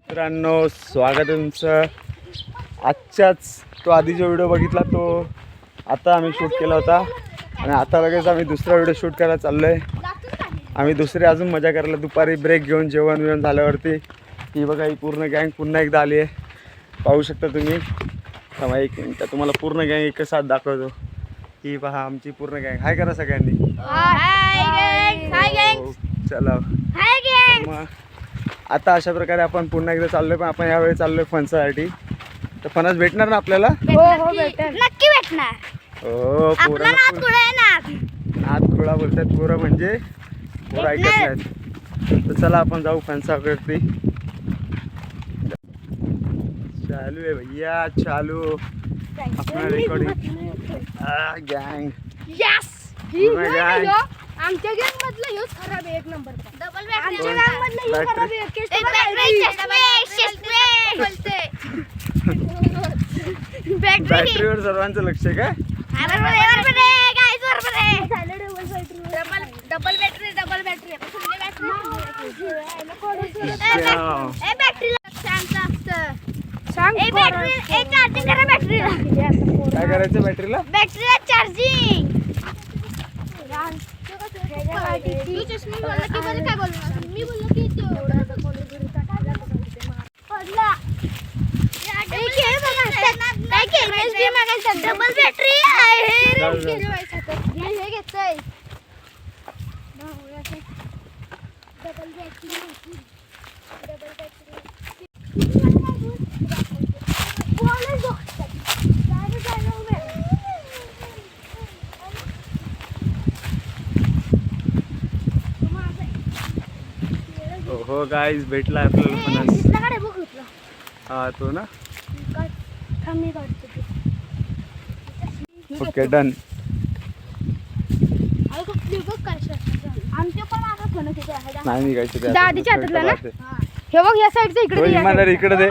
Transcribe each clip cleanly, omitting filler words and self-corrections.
मित्रांनो, स्वागत आहे तुमचं. आजच्याच तो आधीचा व्हिडिओ बघितला तो आता आम्ही शूट केला होता आणि आता लगेच आम्ही दुसरा व्हिडिओ शूट करायला चाललो आहे. आम्ही दुसरी अजून मजा करायला दुपारी ब्रेक घेऊन जेवण झाल्यावरती ही बघा ही पूर्ण गँग पुन्हा एकदा आली आहे. पाहू शकता तुम्ही. थांबा एक मिनिट, तुम्हाला पूर्ण गँग एकच साथ दाखवतो. ही पहा आमची पूर्ण गँग. हाय करा सगळ्यांनी. चला मग आता अशा प्रकारे आपण पुन्हा एकदा चाललोय, पण आपण यावेळी चाललोय फणसासाठी. तर फणस भेटणार ना आपल्याला? हो भेटणार, नक्की भेटणार. हो पोरं नाद खुळा बोलतात पोरं, म्हणजे पोरं ऐकत नाहीत. तर चला आपण जाऊ फणसावरती. चालू आहे भैया, चालू अपना रेकॉर्डिंग. गँग आमच्या गँग मधला ह्योच खराब आहे, एक नंबर. डबल आमच्या गँग मधला ह्यो खराब आहे. बॅटरीवर सर्वांचं लक्ष आहे का? डबल बॅटरी काय करायचं बॅटरीला? चार्जिंग. डबल बॅटरी आहे. हो गाईज, भेटला आपल्याला फणस. हा तो ना. Okay done. नाही निघायचं ते. दादीच्या हातातला ना. हे बघ या साईडचं इकडे. इमानदार इकडे दे,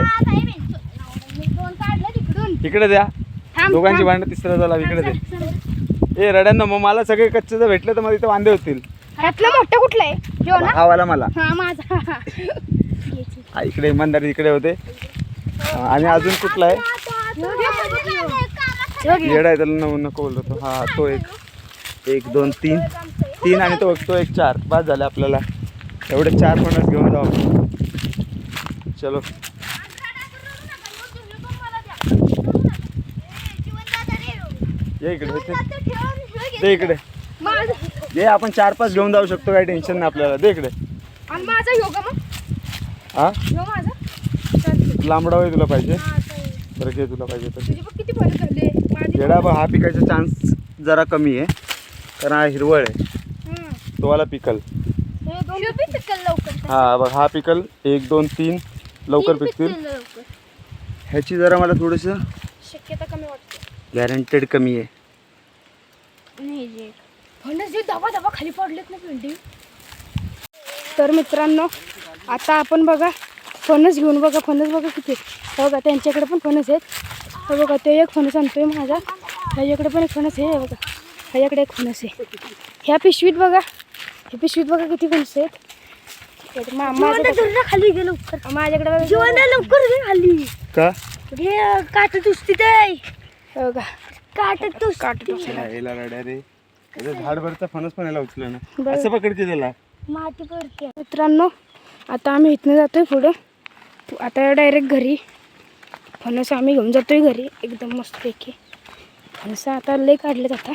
इकडे द्या. दोघांची भांडण तिसरा झाला, इकडे दे. ए रड्यांना, मग मला सगळे कच्चे जर भेटले तर मग इथे वांदे होतील. ह्यातलं मोठं कुठलं आहे? जो ना हा वाला मला. हा माझा. हा इकडे इमानदार इकडे होते. आणि अजून कुठला आहे? येडा आहे त्याला, नको बोलतो. हा तो एक 2 3 आणि तो एक 4. बस झाले आपल्याला. एवढे 4 फणस घेऊन जाऊ आपण. चलो ये इकडे दे, इकडे दे. आपण 4-5 घेऊन जाऊ शकतो, काही टेन्शन नाही आपल्याला. दे इकडे. माझा योगा मग. हा माझा लांबडा होय तुला पाहिजे? बरं घे, तुला पाहिजे तर. किती फरक झाले. येडा बघ, हा पिकायचा चान्स जरा कमी आहे कारण हा हिरवळ आहे. तो वाला पिकल. हा बघ, हा पिकल 1 2 3 लवकर पिकतील. ह्याची जरा मला थोडस शक्यता कमी वाटते. गॅरंटेड कमी आहे. दबा खाली पडलेत ना पेंटिंग. तर मित्रांनो, आता आपण बघा फणस घेऊन बघा. फणस बघा किती. बघा त्यांच्याकडे पण फणस आहेत. हे बघा, ते एक फणस आणतोय माझा. ह्याच्याकडे पण एक फणस आहे. बघा ह्याच्याकडे एक फणस आहे. ह्या पिशवीत बघा, ह्या पिशवीत बघा किती फणस आहेत. खाली गेलो माझ्याकडे लवकर खाली का काट टुसती बघा. काट रे. झाड भरचा फणस पण याला उचलं ना. असं पकडते त्याला. माती पडते. मित्रांनो, आता आम्ही इथनं जातोय पुढं. आता डायरेक्ट घरी. फणस आम्ही घेऊन जातोय घरी एकदम मस्तपैकी. फणस आता लय काढलेत आता.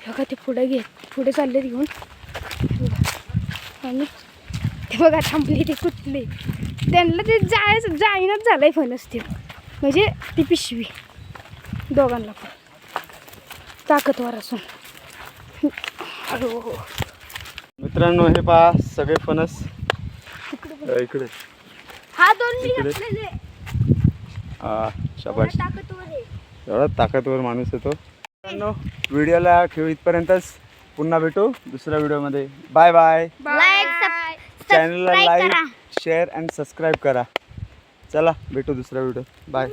बघा ते पुढे चाललेत घेऊन. आणि ते बघा थांबले ते कुठले. त्यांना ते जाईनच झालंय फणस ते. म्हणजे ती पिशवी दोघांना पण ताकदवर असून. हो मित्रांनो, हे पहा सगळे फणस इकडे. हा 2 इकडे. शाबाश, एवढा ताकदवर माणूस येतो. मित्रांनो, व्हिडिओला ठेवू इथपर्यंतच. पुन्हा भेटू दुसऱ्या व्हिडिओमध्ये. Bye bye. चॅनलला लाईक शेअर अँड सबस्क्राईब करा. चला भेटू दुसरा व्हिडिओ. बाय.